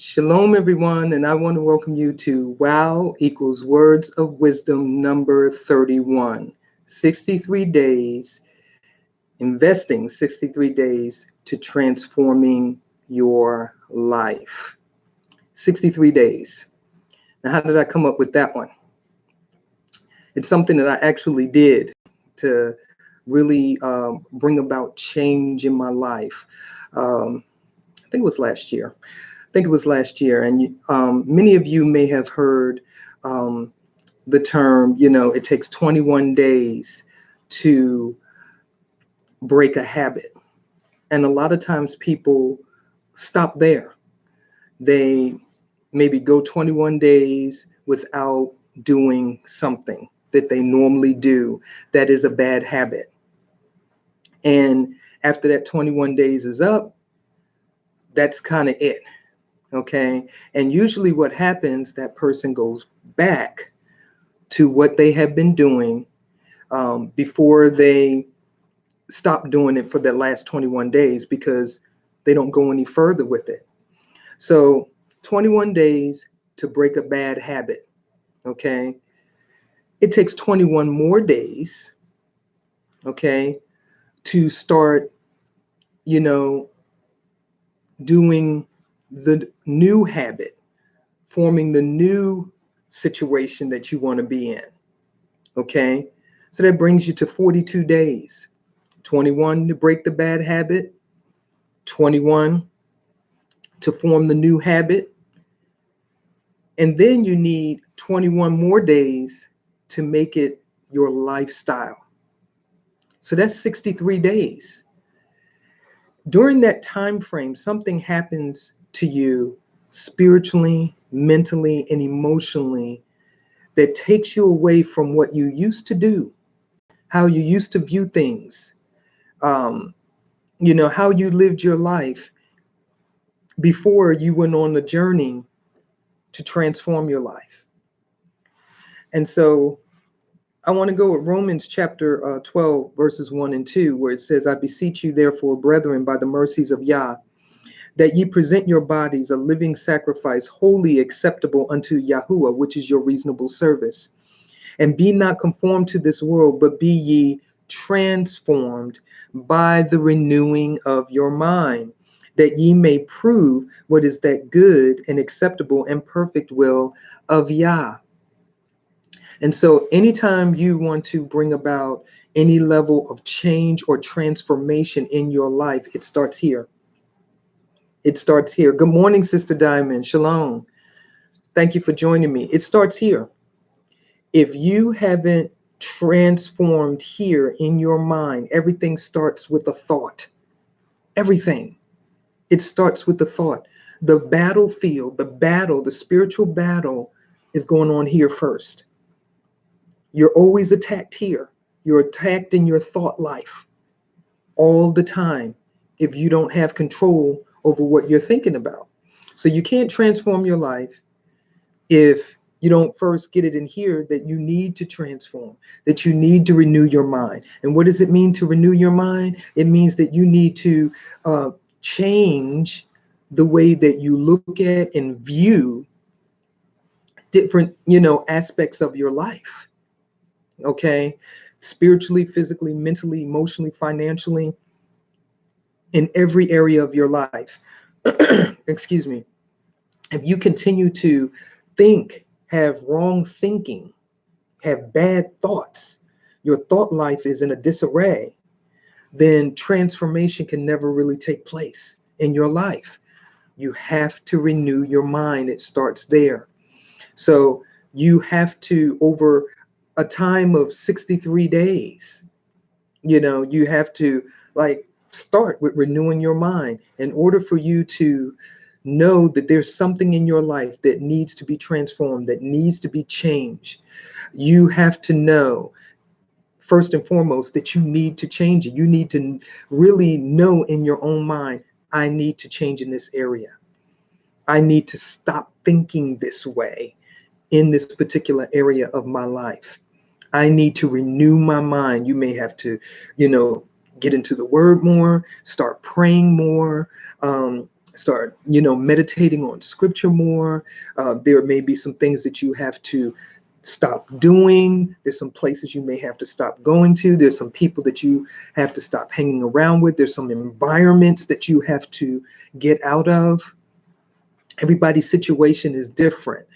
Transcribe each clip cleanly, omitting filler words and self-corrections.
Shalom, everyone, and I want to welcome you to WOW equals Words of Wisdom number 31. 63 days, investing 63 days to transforming your life. 63 days. Now, how did I come up with that one? It's something that I actually did to really bring about change in my life. I think it was last year. And many of you may have heard the term, it takes 21 days to break a habit. And a lot of times people stop there. They maybe go 21 days without doing something that they normally do that is a bad habit. And after that 21 days is up, that's kind of it. Okay. And usually what happens, that person goes back to what they have been doing before they stop doing it for the last 21 days because they don't go any further with it. So 21 days to break a bad habit. Okay. It takes 21 more days. Okay. To start, doing the new habit, forming the new situation that you want to be in. Okay. So that brings you to 42 days. 21 to break the bad habit, 21 to form the new habit. And then you need 21 more days to make it your lifestyle. So that's 63 days. During that time frame, something happens to you spiritually, mentally, and emotionally that takes you away from what you used to do, how you used to view things, how you lived your life before you went on the journey to transform your life. And so I want to go with Romans chapter 12, verses 1 and 2, where it says, I beseech you, therefore, brethren, by the mercies of Yah, that ye present your bodies a living sacrifice, wholly acceptable unto Yahuwah, which is your reasonable service. And be not conformed to this world, but be ye transformed by the renewing of your mind, that ye may prove what is that good and acceptable and perfect will of Yah. And so anytime you want to bring about any level of change or transformation in your life, it starts here. It starts here. Good morning, Sister Diamond. Shalom. Thank you for joining me. It starts here. If you haven't transformed here in your mind, everything starts with a thought. Everything. It starts with the thought. The battlefield, the spiritual battle is going on here first. You're always attacked here. You're attacked in your thought life all the time if you don't have control over what you're thinking about. So you can't transform your life if you don't first get it in here that you need to transform, that you need to renew your mind. And what does it mean to renew your mind? It means that you need to change the way that you look at and view different, aspects of your life. Okay, spiritually, physically, mentally, emotionally, financially, in every area of your life. Excuse me. If you continue to think, have wrong thinking, have bad thoughts, your thought life is in a disarray, then transformation can never really take place in your life. You have to renew your mind. It starts there. So you have to, over a time of 63 days, you have to start with renewing your mind in order for you to know that there's something in your life that needs to be transformed, that needs to be changed. You have to know, first and foremost, that you need to change it. You need to really know in your own mind, I need to change in this area. I need to stop thinking this way in this particular area of my life. I need to renew my mind. You may have to, get into the word more, start praying more, start, meditating on scripture more. There may be some things that you have to stop doing. There's some places you may have to stop going to. There's some people that you have to stop hanging around with. There's some environments that you have to get out of. Everybody's situation is different.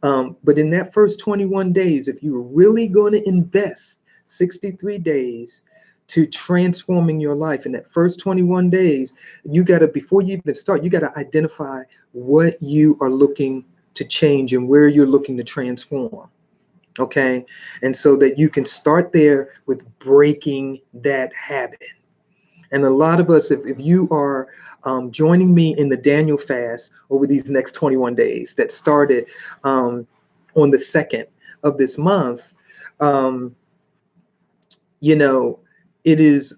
But in that first 21 days, if you're really going to invest 63 days to transforming your life, in that first 21 days, you got to, before you even start, you got to identify what you are looking to change and where you're looking to transform. Okay. And so that you can start there with breaking that habit. And a lot of us, if you are joining me in the Daniel fast over these next 21 days that started on the 2nd of this month, um, it is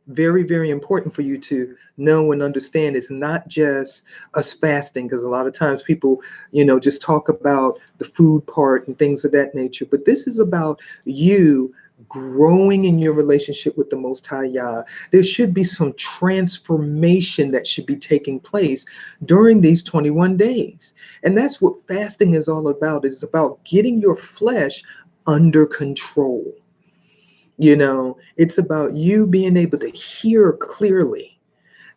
very, very important for you to know and understand it's not just us fasting, because a lot of times people, just talk about the food part and things of that nature. But this is about you growing in your relationship with the Most High Yah. There should be some transformation that should be taking place during these 21 days. And that's what fasting is all about. It's about getting your flesh under control. It's about you being able to hear clearly,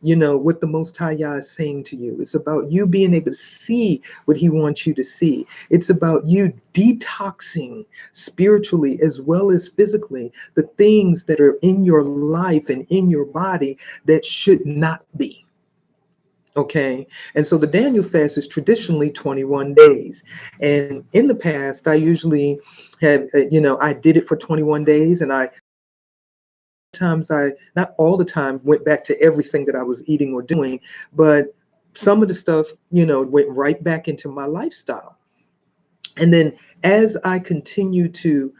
what the Most High Yah is saying to you. It's about you being able to see what He wants you to see. It's about you detoxing spiritually as well as physically the things that are in your life and in your body that should not be. Okay. And so the Daniel fast is traditionally 21 days. And in the past, I usually had, I did it for 21 days, and not all the time, went back to everything that I was eating or doing, but some of the stuff, went right back into my lifestyle. And then as I continue to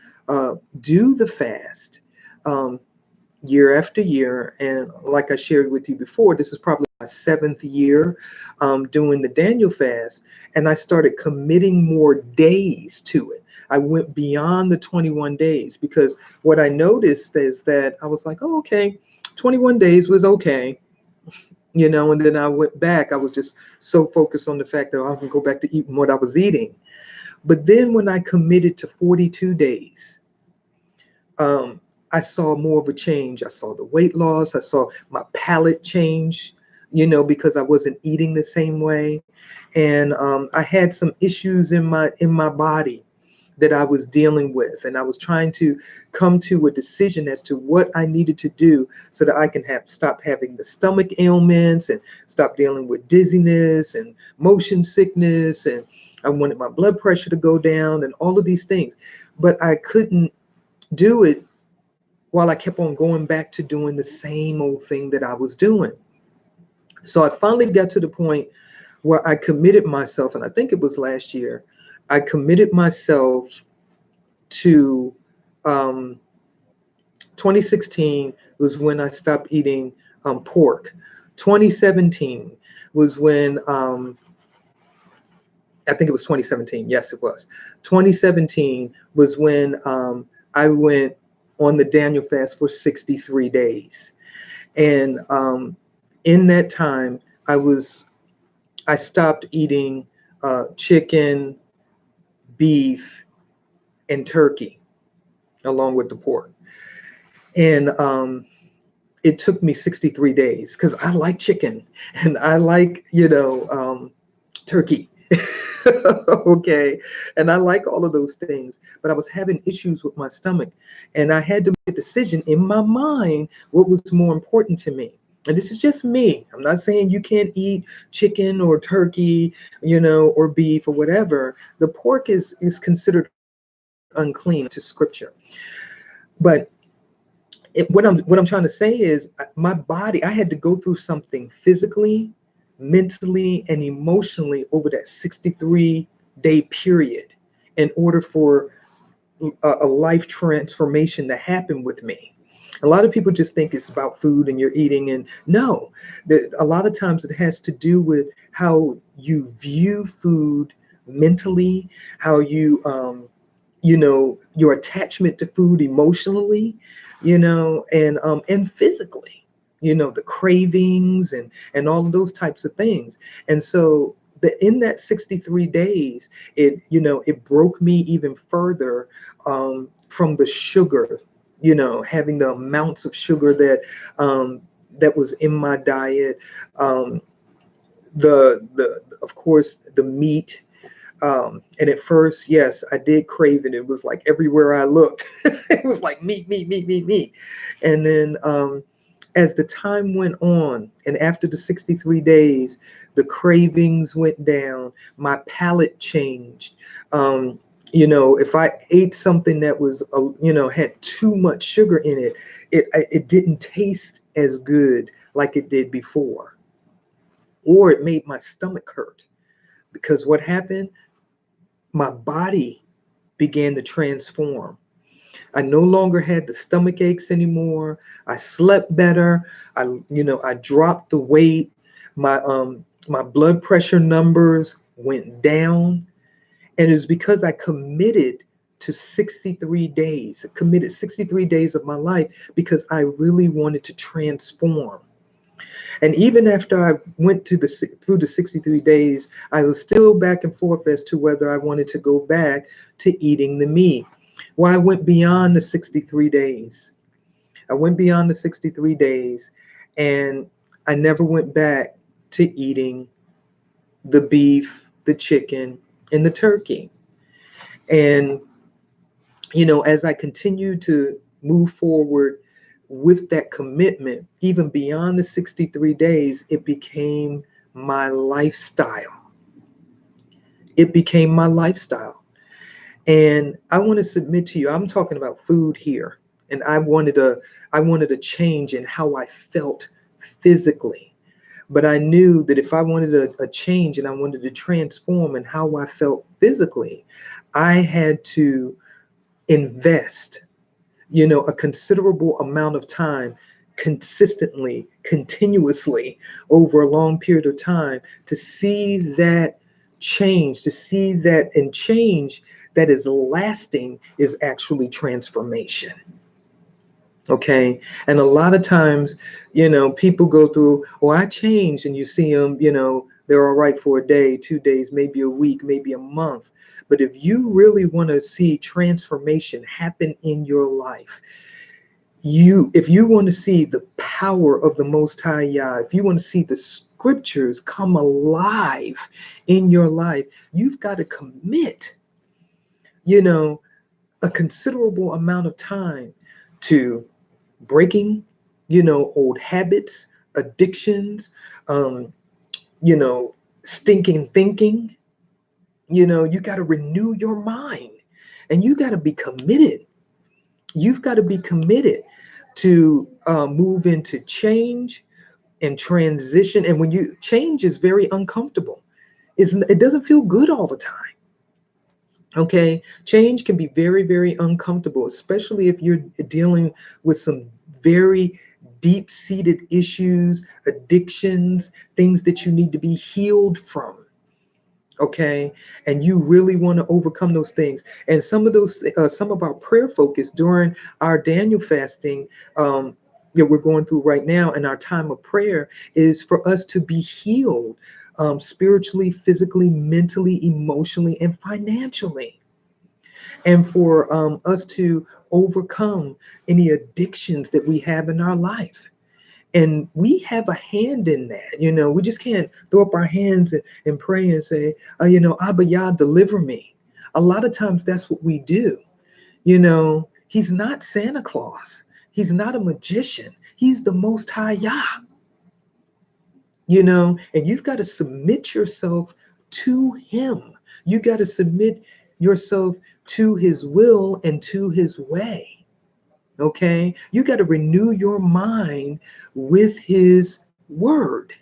do the fast, year after year, and like I shared with you before, this is probably my 7th year doing the Daniel fast, and I started committing more days to it. I went beyond the 21 days, because what I noticed is that I was like, oh, okay, 21 days was okay. And then I went back. I was just so focused on the fact that I can go back to eating what I was eating. But then when I committed to 42 days, I saw more of a change. I saw the weight loss. I saw my palate change, because I wasn't eating the same way. And I had some issues in my body that I was dealing with. And I was trying to come to a decision as to what I needed to do so that I can stop having the stomach ailments and stop dealing with dizziness and motion sickness. And I wanted my blood pressure to go down and all of these things. But I couldn't do it while I kept on going back to doing the same old thing that I was doing. So I finally got to the point where I committed myself, and I think it was last year, I committed myself to 2016 was when I stopped eating pork. 2017 was when, I think it was 2017. Yes, it was. 2017 was when I went on the Daniel fast for 63 days. And in that time, I stopped eating chicken, beef, and turkey, along with the pork. And it took me 63 days, because I like chicken and I like, turkey. Okay. And I like all of those things, but I was having issues with my stomach, and I had to make a decision in my mind what was more important to me. And this is just me. I'm not saying you can't eat chicken or turkey, or beef or whatever. The pork is considered unclean to scripture. But what I'm trying to say is, my body, I had to go through something physically, mentally, and emotionally over that 63-day period in order for a life transformation to happen with me. A lot of people just think it's about food and you're eating, and no, a lot of times it has to do with how you view food mentally, how you your attachment to food emotionally, and physically. the cravings and all of those types of things. And so in that 63 days, it broke me even further from the sugar, having the amounts of sugar that was in my diet, the of course the meat. And at first, yes, I did crave it. It was like everywhere I looked, it was like meat, meat, meat, meat, meat. And then as the time went on, and after the 63 days, the cravings went down, my palate changed. If I ate something that was, had too much sugar in it, it didn't taste as good like it did before, or it made my stomach hurt. Because what happened? My body began to transform. I no longer had the stomach aches anymore. I slept better. I dropped the weight. My blood pressure numbers went down. And it was because I committed to 63 days. I committed 63 days of my life because I really wanted to transform. And even after I went through the 63 days, I was still back and forth as to whether I wanted to go back to eating the meat. Well, I went beyond the 63 days. I went beyond the 63 days, and I never went back to eating the beef, the chicken, and the turkey. And, as I continued to move forward with that commitment, even beyond the 63 days, it became my lifestyle. It became my lifestyle. And I want to submit to you, I'm talking about food here. And I wanted a change in how I felt physically. But I knew that if I wanted a change and I wanted to transform in how I felt physically, I had to invest a considerable amount of time consistently, continuously over a long period of time to see that change, to see that, and change that is lasting is actually transformation. Okay. And a lot of times, people go through, oh, I changed, and you see them, they're all right for a day, 2 days, maybe a week, maybe a month. But if you really want to see transformation happen in your life, if you want to see the power of the Most High Yah, if you want to see the scriptures come alive in your life, you've got to commit, you know, a considerable amount of time to breaking, old habits, addictions, um, stinking thinking. You got to renew your mind, and you got to be committed. You've got to be committed to move into change and transition. And when you change is very uncomfortable. It doesn't feel good all the time. Okay, change can be very, very uncomfortable, especially if you're dealing with some very deep-seated issues, addictions, things that you need to be healed from. Okay, and you really want to overcome those things. And some of our prayer focus during our Daniel fasting that we're going through right now, and our time of prayer, is for us to be healed spiritually, physically, mentally, emotionally, and financially, and for us to overcome any addictions that we have in our life. And we have a hand in that. We just can't throw up our hands and pray and say, Abba Yah, deliver me. A lot of times that's what we do. He's not Santa Claus. He's not a magician. He's the Most High Yah. And you've got to submit yourself to him. You got to submit yourself to his will and to his way. Okay, you got to renew your mind with his word,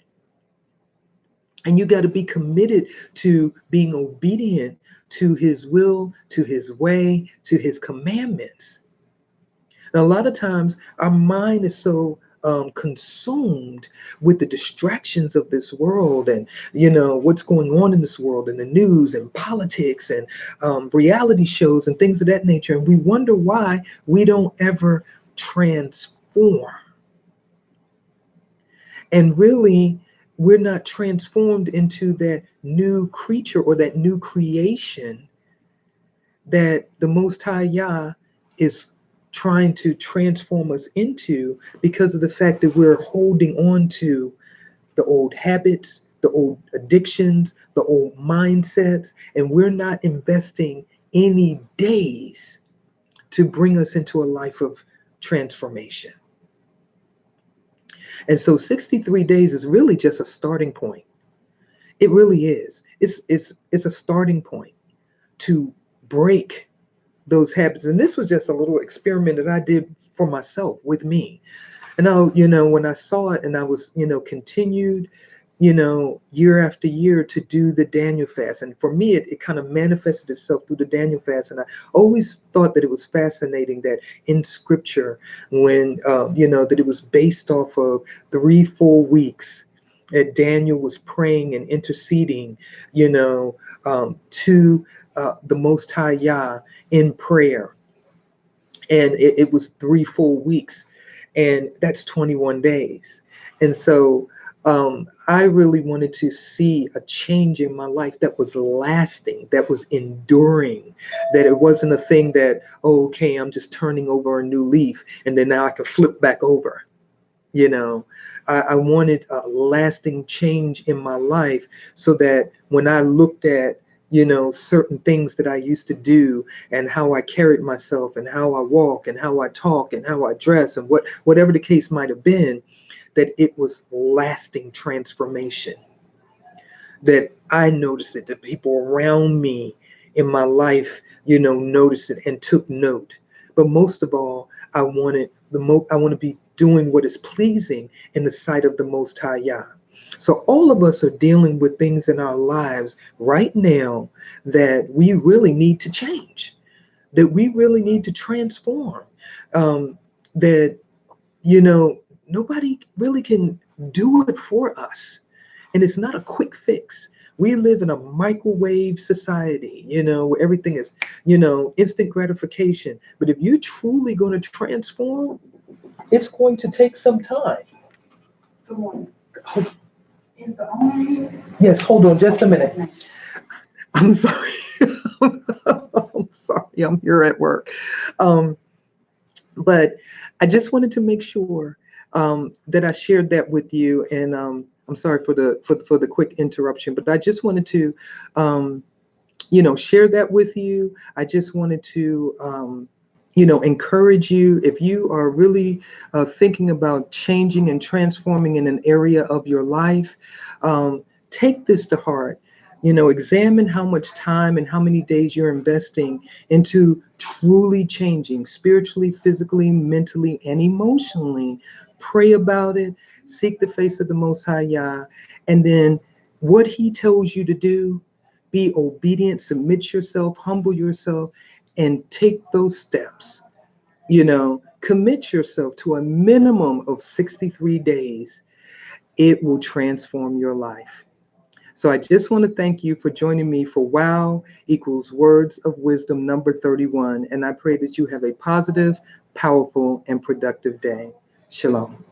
and you got to be committed to being obedient to his will, to his way, to his commandments. Now, a lot of times our mind is so consumed with the distractions of this world, and what's going on in this world, and the news and politics and reality shows and things of that nature, and we wonder why we don't ever transform. And really, we're not transformed into that new creature or that new creation that the Most High Yah is trying to transform us into, because of the fact that we're holding on to the old habits, the old addictions, the old mindsets, and we're not investing any days to bring us into a life of transformation. And so 63 days is really just a starting point. It really is. It's a starting point to break those habits. And this was just a little experiment that I did for myself with me. And I, when I saw it and I was, continued, year after year to do the Daniel fast. And for me, it kind of manifested itself through the Daniel fast. And I always thought that it was fascinating that in scripture, when, that it was based off of 3 full weeks that Daniel was praying and interceding, to the Most High Yah in prayer. And it was 3 full weeks, and that's 21 days. And so I really wanted to see a change in my life that was lasting, that was enduring, that it wasn't a thing that, oh, okay, I'm just turning over a new leaf and then now I can flip back over. I wanted a lasting change in my life, so that when I looked at certain things that I used to do and how I carried myself and how I walk and how I talk and how I dress and whatever the case might have been, that it was lasting transformation. That I noticed it, that people around me in my life, noticed it and took note. But most of all, I want to be doing what is pleasing in the sight of the Most High Yah. So all of us are dealing with things in our lives right now that we really need to change, that we really need to transform, that, nobody really can do it for us. And it's not a quick fix. We live in a microwave society, where everything is, instant gratification. But if you're truly going to transform, it's going to take some time. Good morning. Hold, Is the owner? yes, hold on just a minute. I'm sorry. I'm sorry. I'm here at work. But I just wanted to make sure that I shared that with you. And I'm sorry for the quick interruption, but I just wanted to, share that with you. I just wanted to, encourage you, if you are really thinking about changing and transforming in an area of your life, take this to heart. Examine how much time and how many days you're investing into truly changing spiritually, physically, mentally, and emotionally. Pray about it. Seek the face of the Most High Yah. And then what He tells you to do, be obedient, submit yourself, humble yourself, and take those steps. Commit yourself to a minimum of 63 days. It will transform your life. So I just want to thank you for joining me for WOW equals Words of Wisdom number 31. And I pray that you have a positive, powerful, and productive day. Shalom.